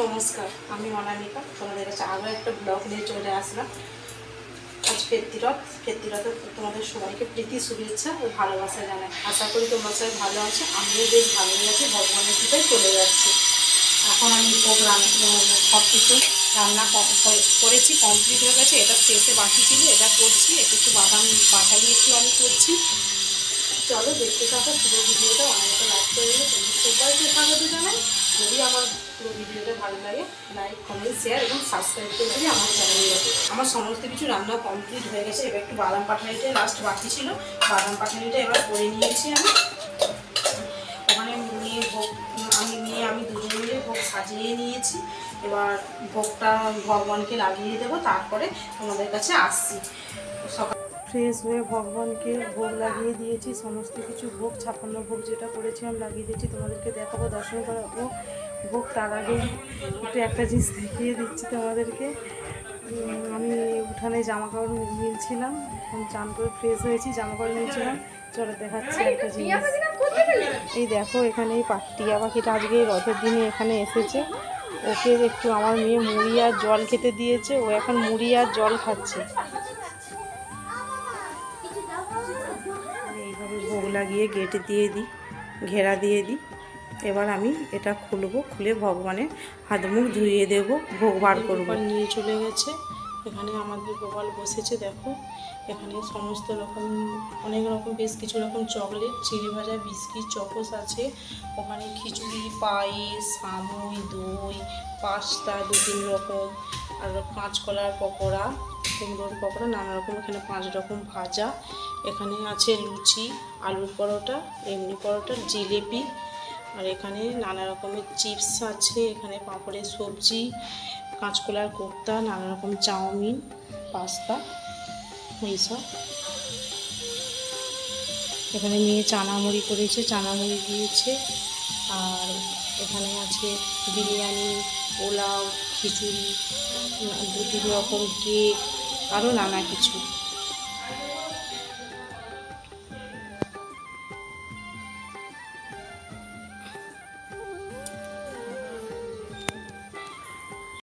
নমস্কার, আমি অনামিকা। তোমাদের কাছে আরও একটা ব্লগ নিয়ে চলে আসলাম। আজ ফেতৃরথে তোমাদের সবাইকে প্রীতি শুভেচ্ছা ও ভালোবাসা জানাই। আশা করি তোমরা সবাই ভালো আছো। আমিও বেশ ভালোই আছি, ভগবানের কৃপায় চলে যাচ্ছি। এখন আমি সব কিছু রান্না করেছি, কমপ্লিট হয়ে গেছে। এটা শেষে বাকি ছিল, এটা করছি। একটু বাদাম বাটা দিয়ে আমি করছি। চলো দেখতে থাকো পুরো ভিডিওটা। অনেকটা লাইক করে দিলে তোমাদের সবাইকে স্বাগত জানাই। যদি আমার পুরো ভিডিওটা ভালো লাগে, লাইক, কমেন্ট, শেয়ার এবং সাবস্ক্রাইব করে দিলে আমার চ্যানেলটাকে। আমার সমস্ত কিছু রান্না কমপ্লিট হয়ে গেছে। এবার একটু বাদাম পাঠালিটা লাস্ট বাকি ছিল, বাদাম পাঠালিটা এবার করে নিয়েছি আমি। ওখানে আমি দুজন মিলে ভোগ সাজিয়ে নিয়েছি। এবার ভোগটা ভগবানকে লাগিয়ে দেবো, তারপরে তোমাদের কাছে আসছি। ফ্রেশ হয়ে ভগবানকে ভোগ লাগিয়ে দিয়েছি। সমস্ত কিছু ভোগ, 56 ভোগ যেটা করেছিলাম লাগিয়ে দিয়েছি। তোমাদেরকে দেখাবো, দর্শন করাবো ভোগ। তার আগে একটু একটা জিনিস দেখিয়ে দিচ্ছি তোমাদেরকে। আমি উঠানে জামা কাপড় মিলছিলাম, এখন চান করে ফ্রেশ হয়েছি, জামা কাপড় মিলছিলাম। চলো দেখাচ্ছি একটা জিনিস। এই দেখো, এখানে এই টিয়া পাখিটা আজকে রথের দিনে এখানে এসেছে। ওকে একটু আমার মেয়ে মুড়ি আর জল খেতে দিয়েছে। ও এখন মুড়ি আর জল খাচ্ছে। এইভাবে ভোগ লাগিয়ে গেটে দিয়ে দিই, ঘেরা দিয়ে দিই। এবার আমি এটা খুলবো, খুলে ভগবানের হাত মুখ ধুইয়ে দেবো, ভোগ বার করবো। নিয়ে চলে গেছে। এখানে আমাদের গোপাল বসেছে, দেখো। এখানে সমস্ত রকম, অনেক রকম, বেশ কিছু রকম চকলেট, চিড়ে ভাজা, বিস্কিট, চকোস আছে। ওখানে খিচুড়ি, পায়েস, সামুই, দই, পাস্তা 2-3 রকম, আর কাঁচকলার পকোড়া, কুমড়োর পকোড়া, নানা রকম। এখানে 5 রকম ভাজা। এখানে আছে লুচি, আলুর পরোটা, এমনি পরোটা, জিলেপি। আর এখানে নানা রকমের চিপস আছে। এখানে পাঁপড়ের সবজি, কাঁচকলার কোপ্তা, নানা রকম চাউমিন, পাস্তা, এইসব। এখানে মেয়ে চানামুড়ি করেছে, চানামুড়ি দিয়েছে। আর এখানে আছে বিরিয়ানি, পোলাও, খিচুড়ি, 2-3 রকম কেক, আরও নানা কিছু।